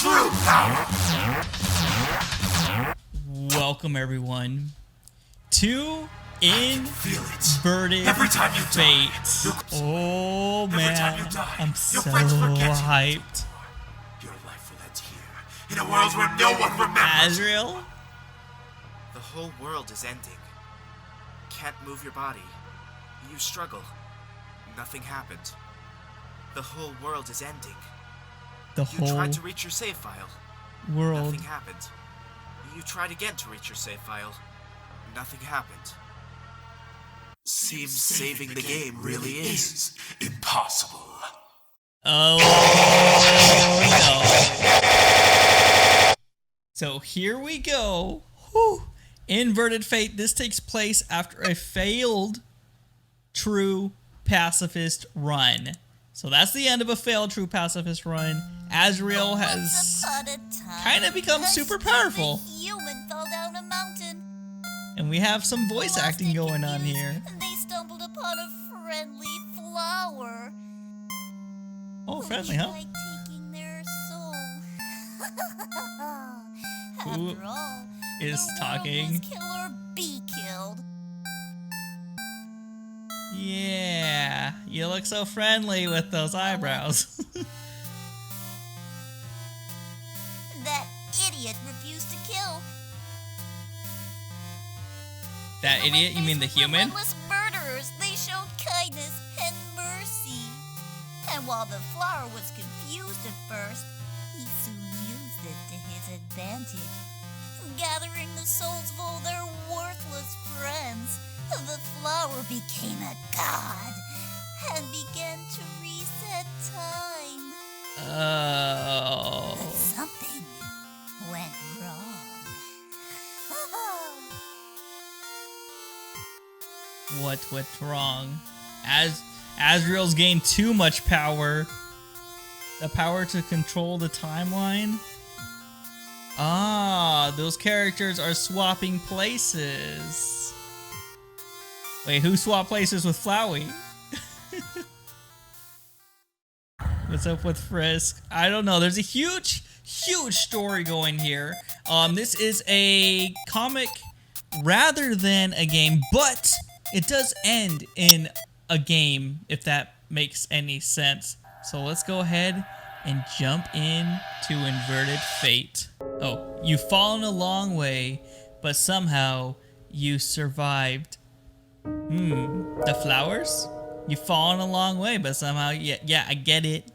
true power. Welcome everyone to Inverted Every time you die, Fate. Oh man, I'm so friends forget you. hyped. Your life will end here, in a world where no one remembers. Azrael? The whole world is ending. Can't move your body. You struggle. Nothing happened. The whole world is ending. The You whole tried to reach your save file. world. Nothing happened. You tried again to reach your save file. Nothing happened. Seems saving the game really is impossible. Oh no. So here we go. Whew. Inverted Fate. This takes place after a failed true pacifist run. So that's the end of a failed true pacifist run. Azrael has kind of become super powerful. Human fell down a mountain. And we have some voice acting going on here. And they stumbled upon a friendly flower. Oh, friendly, huh? Like taking their soul. Who After all, is the world talking? must kill or be killed. Yeah, you look so friendly with those eyebrows. That idiot refused to kill. That idiot? You mean the human? Relentless murderers, they showed kindness and mercy. And while the flower was confused at first, he soon used it to his advantage. Gathering the souls of all their worthless friends, the flower became a god and began to reset time. Oh. But something went wrong. What went wrong? Azrael's gained too much power. The power to control the timeline? Ah, those characters are swapping places. Wait, who swapped places with Flowey? What's up with Frisk? I don't know. There's a huge story going here. This is a comic rather than a game, but it does end in a game, if that makes any sense. So let's go ahead and jump in to Inverted Fate. Oh, you've fallen a long way, but somehow you survived. The flowers? You've fallen a long way, but somehow, yeah, I get it.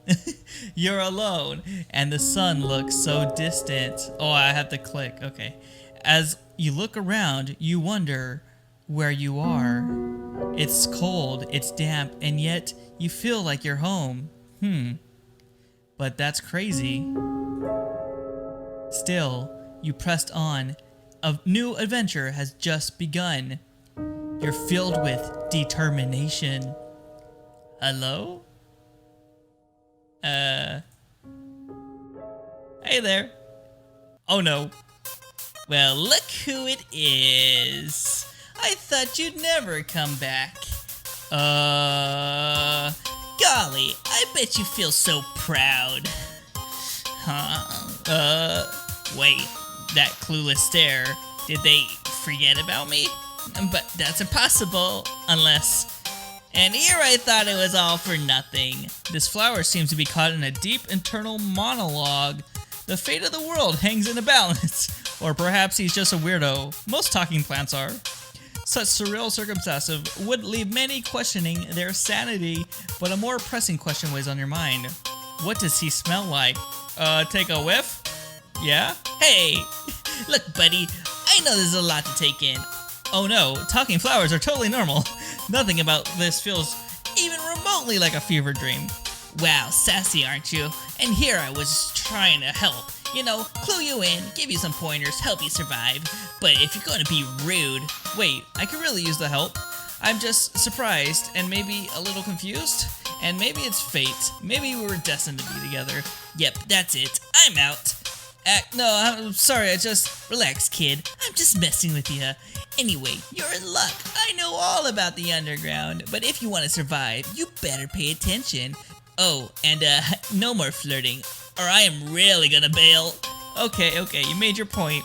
You're alone, and the sun looks so distant. Oh, I have to click, okay. As you look around, you wonder where you are. It's cold, it's damp, and yet you feel like you're home. But that's crazy. Still, you pressed on. A new adventure has just begun. You're filled with determination. Hello? Hey there. Oh no. Well, look who it is. I thought you'd never come back. Golly, I bet you feel so proud. Wait, that clueless stare. Did they forget about me? But that's impossible, unless... And here I thought it was all for nothing. This flower seems to be caught in a deep internal monologue. The fate of the world hangs in a balance. Or perhaps he's just a weirdo. Most talking plants are. Such surreal circumstances would leave many questioning their sanity, but a more pressing question weighs on your mind. What does he smell like? Take a whiff? Yeah? Hey! Look, buddy, I know there's a lot to take in. Oh no, talking flowers are totally normal. Nothing about this feels even remotely like a fever dream. Wow, sassy, aren't you? And here I was trying to help. You know, clue you in, give you some pointers, help you survive. But if you're going to be rude... Wait, I could really use the help. I'm just surprised and maybe a little confused. And maybe it's fate. Maybe we were destined to be together. Yep, that's it. I'm out. No, I'm sorry, I just... Relax, kid. I'm just messing with you. Anyway, you're in luck. I know all about the underground, but if you want to survive, you better pay attention. Oh, and no more flirting. or I am really gonna bail. Okay, you made your point.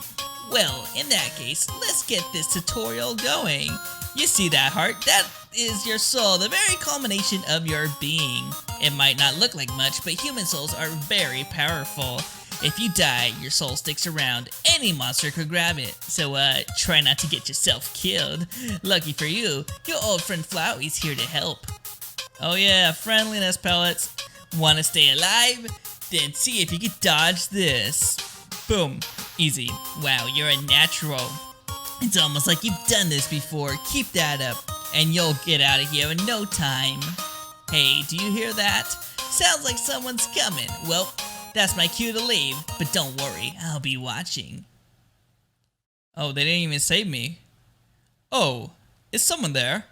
Well, in that case, let's get this tutorial going. You see that heart? That is your soul, the very culmination of your being. It might not look like much, but human souls are very powerful. If you die, your soul sticks around. Any monster could grab it, so try not to get yourself killed. Lucky for you, your old friend Flowey's here to help. Oh yeah, friendliness pellets. Wanna stay alive? Then see if you can dodge this. Boom, easy. Wow, you're a natural. It's almost like you've done this before. Keep that up, and you'll get out of here in no time. Hey, do you hear that? Sounds like someone's coming. Well, that's my cue to leave, but don't worry, I'll be watching. Oh, they didn't even save me. Oh, is someone there?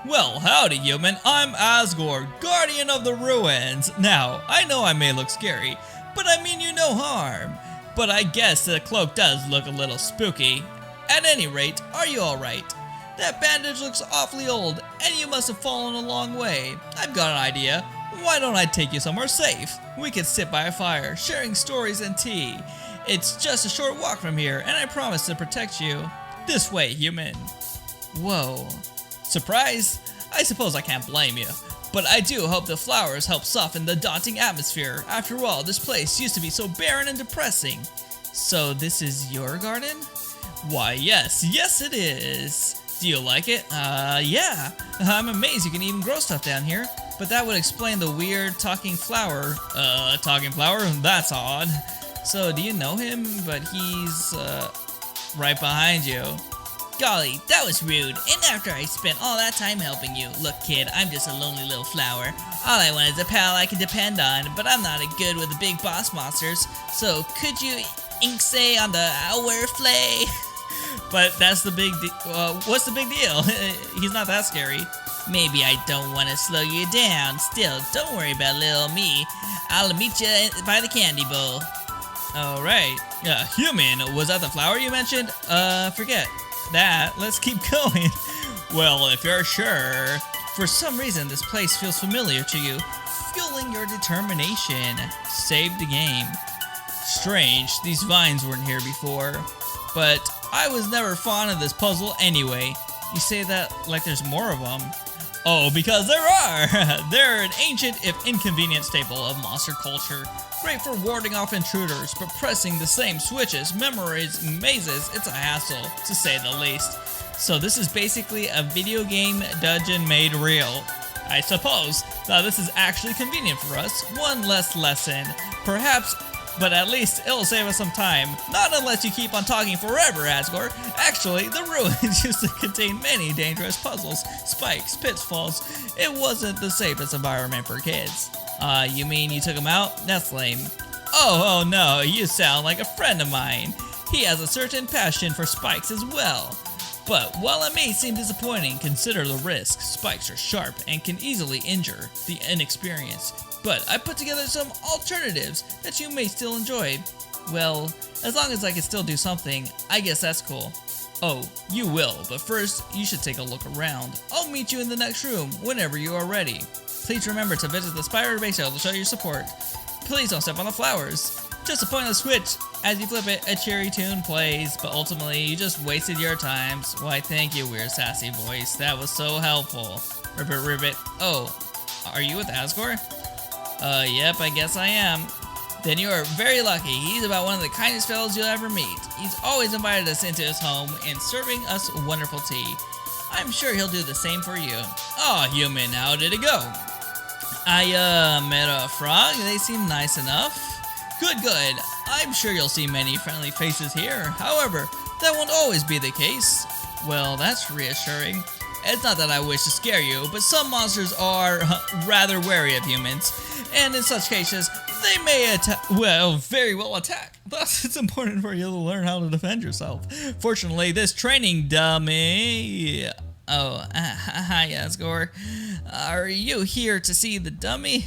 Well, howdy human, I'm Asgore, Guardian of the Ruins. Now, I know I may look scary, but I mean you no harm. But I guess the cloak does look a little spooky. At any rate, are you alright? That bandage looks awfully old, and you must have fallen a long way. I've got an idea. Why don't I take you somewhere safe? We could sit by a fire, sharing stories and tea. It's just a short walk from here, and I promise to protect you. This way, human. Whoa. Surprise? I suppose I can't blame you. But I do hope the flowers help soften the daunting atmosphere. After all, this place used to be so barren and depressing. So this is your garden? Why, yes it is. Do you like it? Yeah. I'm amazed you can even grow stuff down here. But that would explain the weird talking flower. Talking flower? That's odd. So, do you know him? But he's, right behind you. Golly, that was rude. And after I spent all that time helping you. Look, kid, I'm just a lonely little flower. All I want is a pal I can depend on. But I'm not good with the big boss monsters. So, could you ink say on the hour flay? But that's the big what's the big deal? He's not that scary. Maybe I don't want to slow you down. Still, don't worry about little me. I'll meet you by the candy bowl. Alright. Human, was that the flower you mentioned? Forget that. Let's keep going. Well, if you're sure. For some reason, this place feels familiar to you, fueling your determination. Save the game. Strange, these vines weren't here before. But I was never fond of this puzzle anyway. You say that like there's more of them. Oh, because there are! They're an ancient, if inconvenient staple of monster culture. Great for warding off intruders, but pressing the same switches, memorizing mazes, it's a hassle, to say the least. So this is basically a video game dungeon made real. I suppose. Now this is actually convenient for us. One less lesson. Perhaps, but at least it'll save us some time. Not unless you keep on talking forever, Asgore. Actually, the ruins used to contain many dangerous puzzles, spikes, pitfalls. It wasn't the safest environment for kids. You mean you took him out? That's lame. Oh no, you sound like a friend of mine. He has a certain passion for spikes as well. But while it may seem disappointing, consider the risk. Spikes are sharp and can easily injure the inexperienced. But I put together some alternatives that you may still enjoy. Well, as long as I can still do something, I guess that's cool. Oh, you will, but first, you should take a look around. I'll meet you in the next room whenever you are ready. Please remember to visit the Spire base sale to show your support. Please don't step on the flowers. Just a pointless switch. As you flip it, a cheery tune plays, but ultimately, you just wasted your times. Why, thank you, weird sassy voice. That was so helpful. Ribbit, ribbit. Oh, are you with Asgore? Yep, I guess I am. Then you are very lucky. He's about one of the kindest fellows you'll ever meet. He's always invited us into his home and serving us wonderful tea. I'm sure he'll do the same for you. Aw, human, how did it go? I, met a frog. They seem nice enough. Good. I'm sure you'll see many friendly faces here. However, that won't always be the case. Well, that's reassuring. It's not that I wish to scare you, but some monsters are rather wary of humans, and in such cases, they may very well attack. Thus, it's important for you to learn how to defend yourself. Fortunately, this training dummy... Oh, hi, Asgore. Are you here to see the dummy?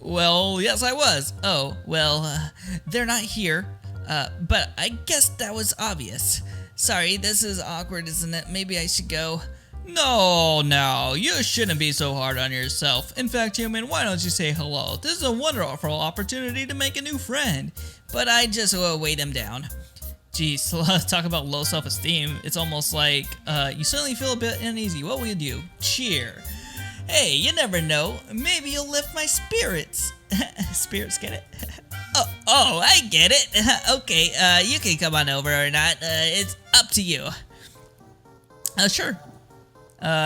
Well, yes, I was. Oh, well, they're not here. But I guess that was obvious. Sorry, this is awkward, isn't it? Maybe I should go. No, you shouldn't be so hard on yourself. In fact, human, why don't you say hello? This is a wonderful opportunity to make a new friend. But I just weigh them down. Geez, talk about low self-esteem. It's almost like you suddenly feel a bit uneasy. What will you do? Cheer. Hey, you never know. Maybe you'll lift my spirits. Spirits, get it? oh, I get it. Okay, you can come on over or not. It's up to you. Sure.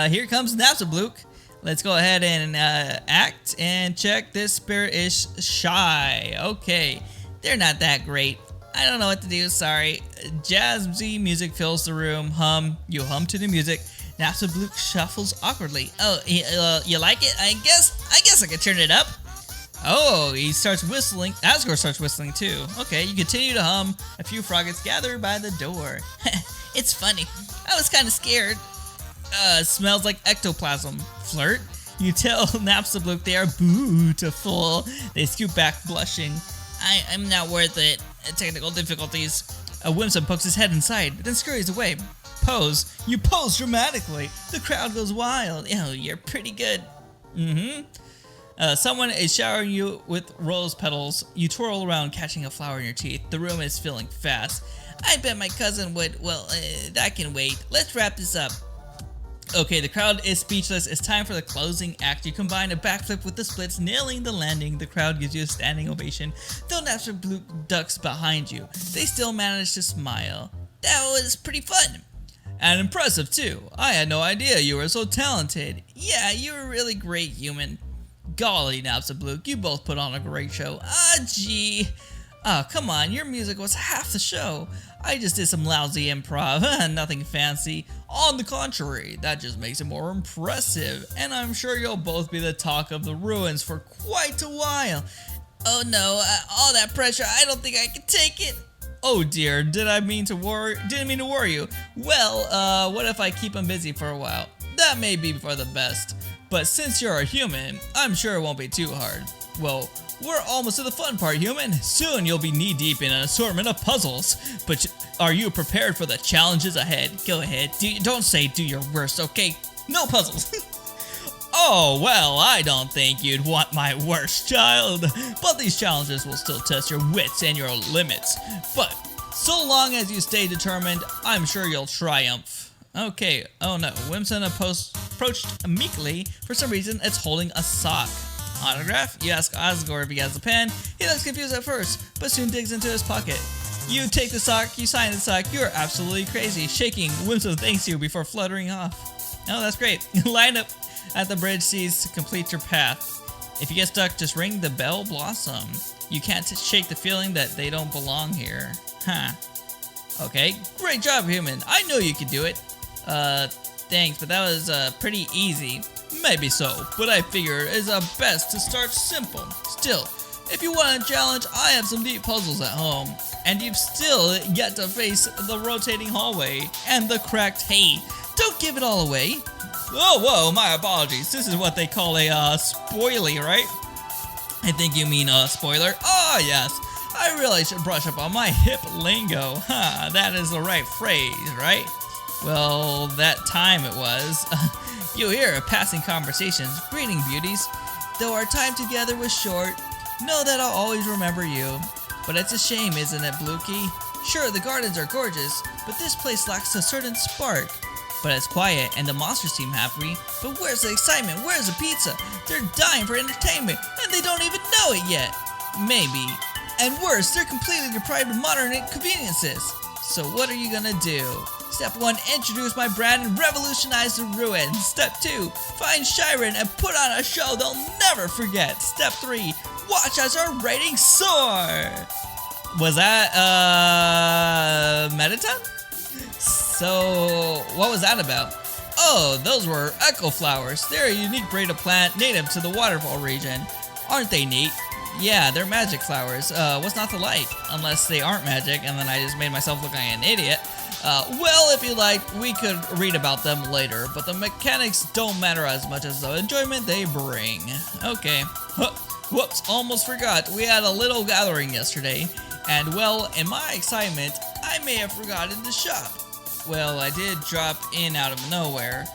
Here comes Napstablook. Let's go ahead and act and check. This spirit is shy. Okay, they're not that great. I don't know what to do, sorry. Jazzy music fills the room. You hum to the music. Napstablook shuffles awkwardly. Oh, you like it? I guess I could turn it up. Oh, he starts whistling. Asgore starts whistling too. Okay, you continue to hum. A few froggets gather by the door. It's funny. I was kind of scared. Smells like ectoplasm. Flirt? You tell Napstablook they are beautiful. They scoot back, blushing. I'm not worth it. Technical difficulties. Whimsun pokes his head inside, then scurries away. Pose. You pose dramatically. The crowd goes wild. Oh, you're pretty good. Someone is showering you with rose petals. You twirl around, catching a flower in your teeth. The room is filling fast. I bet my cousin would. Well, that can wait. Let's wrap this up. Okay, the crowd is speechless. It's time for the closing act. You combine a backflip with the splits, nailing the landing. The crowd gives you a standing ovation. Though Napstablook ducks behind you, they still manage to smile. That was pretty fun. And impressive too. I had no idea you were so talented. Yeah, you were really great, human. Golly, Napstablook, you both put on a great show. Gee. Come on, your music was half the show. I just did some lousy improv, nothing fancy. On the contrary, that just makes it more impressive, and I'm sure you'll both be the talk of the ruins for quite a while. Oh no, all that pressure, I don't think I can take it. Oh dear, didn't mean to worry you. Well, what if I keep him busy for a while? That may be for the best, but since you're a human, I'm sure it won't be too hard. Well, we're almost to the fun part, human. Soon you'll be knee-deep in an assortment of puzzles. But are you prepared for the challenges ahead? Go ahead. Don't say do your worst, okay? No puzzles. Oh, well, I don't think you'd want my worst, child. But these challenges will still test your wits and your limits. But so long as you stay determined, I'm sure you'll triumph. Okay, oh no. Whimsun approached meekly. For some reason, it's holding a sock. Autograph? You ask Asgore if he has a pen. He looks confused at first, but soon digs into his pocket. You take the sock, you sign the sock. You're absolutely crazy. Shaking, Whimsun thanks you before fluttering off. Oh, that's great. Line up at the bridge seas to complete your path. If you get stuck, just ring the bell blossom. You can't shake the feeling that they don't belong here. Huh. Okay, great job, human. I knew you could do it. Thanks, but that was pretty easy. Maybe so, but I figure it's best to start simple. Still, if you want a challenge, I have some deep puzzles at home. And you've still yet to face the rotating hallway and the cracked hay. Don't give it all away. Oh, whoa, my apologies. This is what they call a spoilie, right? I think you mean a spoiler. Oh, yes. I really should brush up on my hip lingo. Huh, that is the right phrase, right? Well, that time it was. You hear passing conversations. Greeting, beauties. Though our time together was short, know that I'll always remember you. But it's a shame, isn't it, Blookie? Sure, the gardens are gorgeous, but this place lacks a certain spark. But it's quiet, and the monsters seem happy. But where's the excitement? Where's the pizza? They're dying for entertainment, and they don't even know it yet. Maybe. And worse, they're completely deprived of modern conveniences. So what are you gonna do? Step 1, introduce my brand and revolutionize the ruins. Step 2, find Shiren and put on a show they'll never forget. Step 3, watch as our ratings soar. Was that, Mediton? So, what was that about? Oh, those were echo flowers. They're a unique breed of plant native to the waterfall region. Aren't they neat? Yeah, they're magic flowers. What's not to like? Unless they aren't magic, and then I just made myself look like an idiot. Well, if you like, we could read about them later, but the mechanics don't matter as much as the enjoyment they bring. Okay. Whoops, almost forgot. We had a little gathering yesterday, and well, in my excitement, I may have forgotten to shop. Well, I did drop in out of nowhere.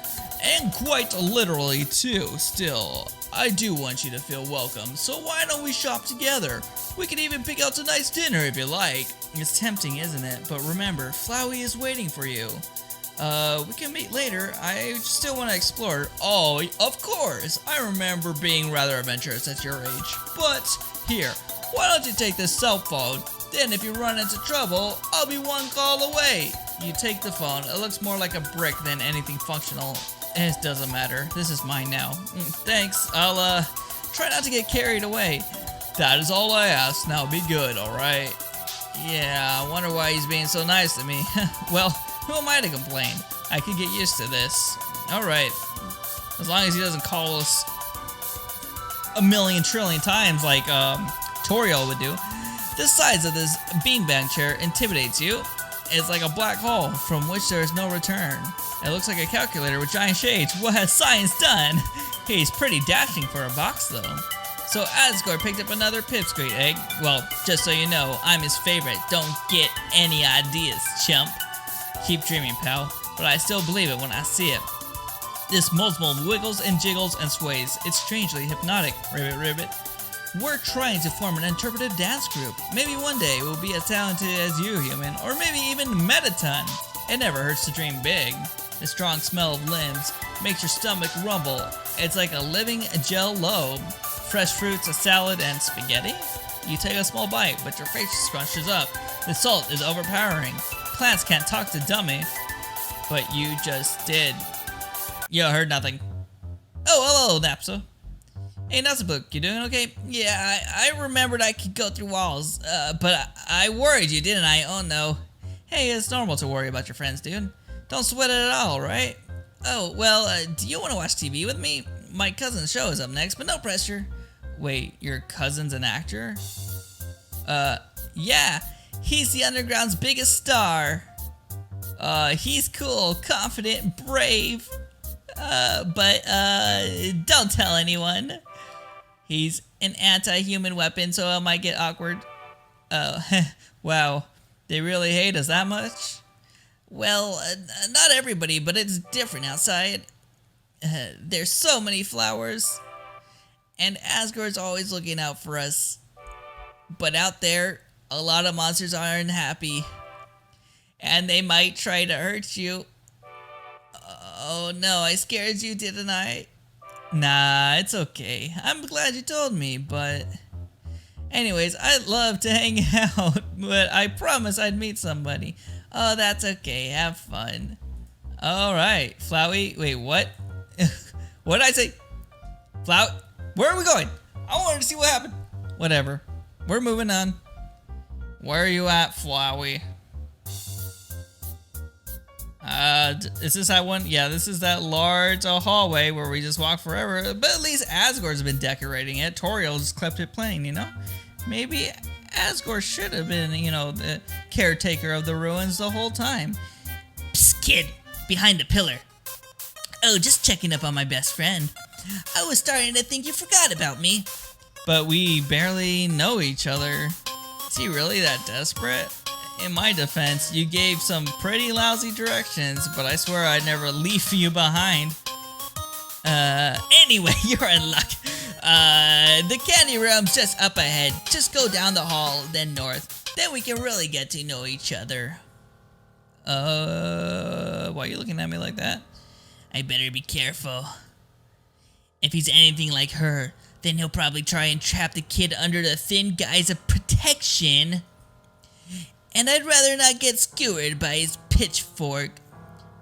And quite literally too. Still, I do want you to feel welcome, so why don't we shop together? We can even pick out a nice dinner if you like. It's tempting, isn't it? But remember, Flowey is waiting for you. We can meet later. I still want to explore. Oh, of course. I remember being rather adventurous at your age. But here, why don't you take this cell phone? Then if you run into trouble, I'll be one call away. You take the phone. It looks more like a brick than anything functional. It doesn't matter. This is mine now. Thanks. I'll try not to get carried away. That is all I ask. Now be good, alright? Yeah, I wonder why he's being so nice to me. Well, who am I to complain? I can get used to this. Alright. As long as he doesn't call us a million trillion times like Toriel would do. The size of this beanbag chair intimidates you. It's like a black hole from which there is no return. It looks like a calculator with giant shades. What has science done? He's pretty dashing for a box though. So Asgore picked up another pipsqueak egg. Well, just so you know, I'm his favorite. Don't get any ideas, chump. Keep dreaming, pal. But I still believe it when I see it. This multiple wiggles and jiggles and sways. It's strangely hypnotic. Ribbit, ribbit. We're trying to form an interpretive dance group. Maybe one day we'll be as talented as you, human, or maybe even Metaton. It never hurts to dream big. The strong smell of limbs makes your stomach rumble. It's like a living gel lobe. Fresh fruits, a salad, and spaghetti? You take a small bite, but your face scrunches up. The salt is overpowering. Plants can't talk to dummy. But you just did. Yo, heard nothing. Oh, hello, Napsa. Hey, Nasabook, you doing okay? Yeah, I remembered I could go through walls, but I worried you, didn't I? Oh no. Hey, it's normal to worry about your friends, dude. Don't sweat it at all, right? Oh, well, do you want to watch TV with me? My cousin's show is up next, but no pressure. Wait, your cousin's an actor? Yeah, he's the Underground's biggest star. He's cool, confident, brave. But don't tell anyone. He's an anti-human weapon, so it might get awkward. Oh, wow. They really hate us that much? Well, not everybody, but it's different outside. There's so many flowers. And Asgore's always looking out for us. But out there, a lot of monsters aren't happy. And they might try to hurt you. Oh no, I scared you, didn't I? Nah, it's okay. I'm glad you told me, but... Anyways, I'd love to hang out, but I promised I'd meet somebody. Oh, that's okay. Have fun. Alright, Flowey. Wait, what? What did I say? Flow? Where are we going? I wanted to see what happened. Whatever. We're moving on. Where are you at, Flowey? Is this that one? Yeah, this is that large hallway where we just walk forever. But at least Asgore's been decorating it. Toriel just kept it plain, you know? Maybe Asgore should have been, you know, the caretaker of the ruins the whole time. Psst, kid, behind the pillar. Oh, just checking up on my best friend. I was starting to think you forgot about me. But we barely know each other. Is he really that desperate? In my defense, you gave some pretty lousy directions, but I swear I'd never leave you behind. Anyway, you're in luck. The candy room's just up ahead. Just go down the hall, then north. Then we can really get to know each other. Why are you looking at me like that? I better be careful. If he's anything like her, then he'll probably try and trap the kid under the thin guise of protection. And I'd rather not get skewered by his pitchfork.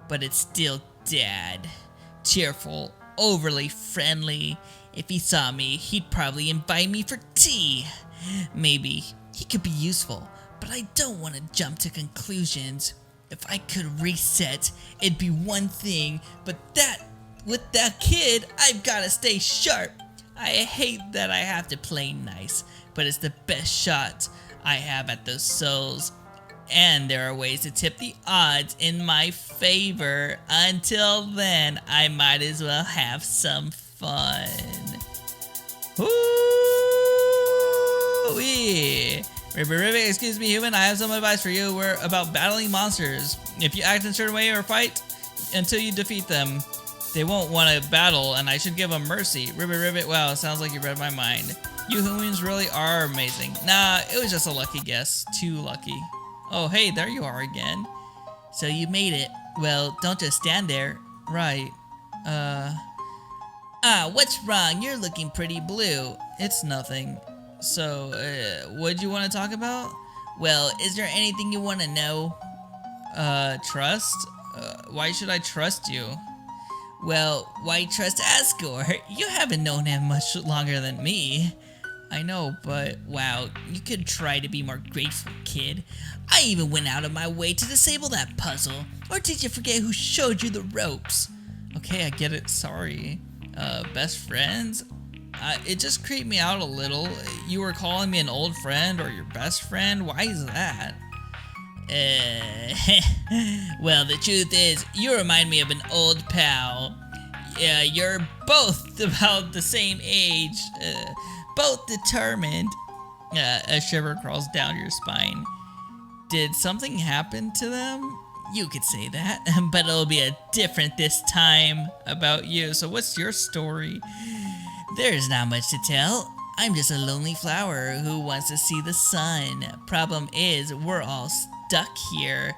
But it's still Dad. Cheerful, overly friendly. If he saw me, he'd probably invite me for tea. Maybe he could be useful, but I don't want to jump to conclusions. If I could reset, it'd be one thing, but with that kid, I've got to stay sharp. I hate that I have to play nice, but it's the best shot I have at those souls. And there are ways to tip the odds in my favor. Until then, I might as well have some fun. Woo-wee. Ribbit, excuse me, human. I have some advice for you. We're about battling monsters. If you act in a certain way or fight until you defeat them, They won't want to battle, and I should give them mercy. Ribbit, ribbit. Wow, sounds like you read my mind. You humans really are amazing. Nah, it was just a lucky guess. Too lucky. Oh, hey, there you are again. So you made it. Well, don't just stand there. Right. What's wrong? You're looking pretty blue. It's nothing. So, what'd you want to talk about? Well, is there anything you want to know? Trust? Why should I trust you? Well, why trust Asgore? You haven't known him much longer than me. I know, but wow, you could try to be more grateful, kid. I even went out of my way to disable that puzzle. Or did you forget who showed you the ropes? Okay, I get it, sorry. Best friends? It just creeped me out a little. You were calling me an old friend or your best friend? Why is that? Well, the truth is, you remind me of an old pal. You're both about the same age, both determined. A shiver crawls down your spine. Did something happen to them? You could say that, but it'll be different this time about you. So what's your story? There's not much to tell. I'm just a lonely flower who wants to see the sun. Problem is, we're all stuck here.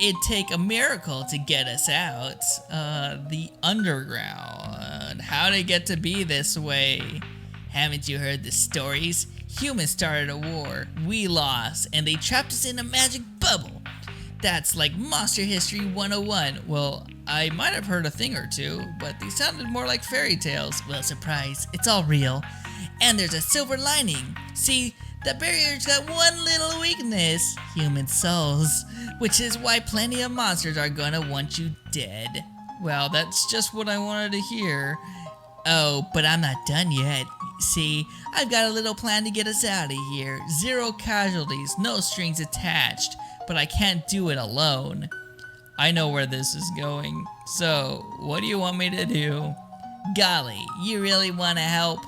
It'd take a miracle to get us out. The underground. How did it get to be this way? Haven't you heard the stories? Humans started a war. We lost, and they trapped us in a magic bubble. That's like Monster History 101. Well, I might have heard a thing or two, but these sounded more like fairy tales. Well, surprise, it's all real. And there's a silver lining. See, the barrier's got one little weakness, human souls, which is why plenty of monsters are gonna want you dead. Well, that's just what I wanted to hear. Oh, but I'm not done yet. See, I've got a little plan to get us out of here. 0 casualties, no strings attached, but I can't do it alone. I know where this is going. So, what do you want me to do? Golly, you really want to help?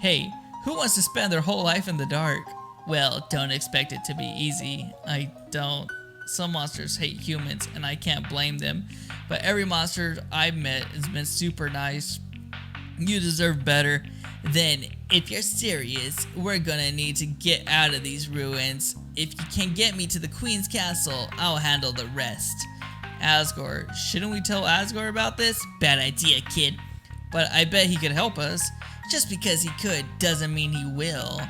Hey, who wants to spend their whole life in the dark? Well, don't expect it to be easy. I don't. Some monsters hate humans, and I can't blame them. But every monster I've met has been super nice. You deserve better. Then, if you're serious, we're gonna need to get out of these ruins. If you can get me to the Queen's Castle, I'll handle the rest. Asgore. Shouldn't we tell Asgore about this? Bad idea, kid. But I bet he could help us. Just because he could doesn't mean he will.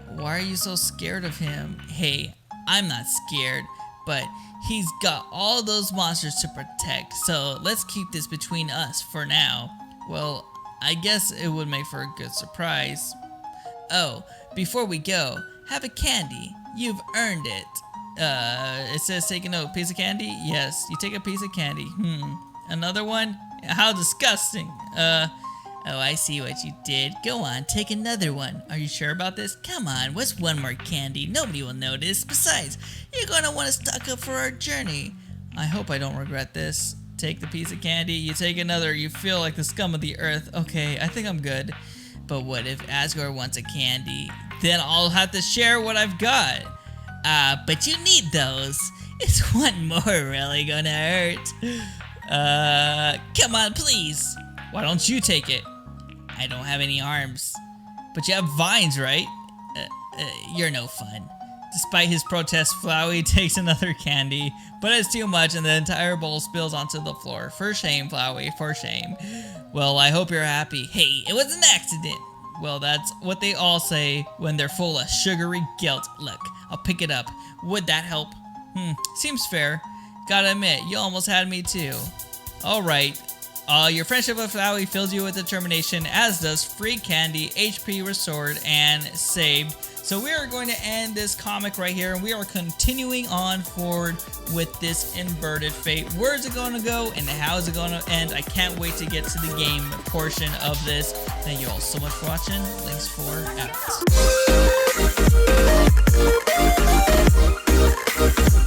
Why are you so scared of him? Hey, I'm not scared, but he's got all those monsters to protect, so let's keep this between us for now. Well, I guess it would make for a good surprise. Oh, before we go, have a candy. You've earned it. It says take a note. Piece of candy? Yes, you take a piece of candy. Another one? How disgusting. Oh, I see what you did. Go on, take another one. Are you sure about this? Come on, what's one more candy? Nobody will notice. Besides, you're gonna want to stock up for our journey. I hope I don't regret this. Take the piece of candy, you take another, you feel like the scum of the earth. Okay, I think I'm good. But what if Asgore wants a candy? Then I'll have to share what I've got. But you need those. Is one more really gonna hurt? Come on, please. Why don't you take it? I don't have any arms. But you have vines, right? You're no fun. Despite his protest, Flowey takes another candy, but it's too much and the entire bowl spills onto the floor. For shame, Flowey, for shame. Well, I hope you're happy. Hey, it was an accident. Well, that's what they all say when they're full of sugary guilt. Look, I'll pick it up. Would that help? Seems fair. Gotta admit, you almost had me too. Alright. Your friendship with Flowey fills you with determination, as does free candy, HP restored, and saved. So we are going to end this comic right here, and we are continuing on forward with this inverted fate. Where's it going to go, and how is it going to end? I can't wait to get to the game portion of this. Thank you all so much for watching. Thanks for out.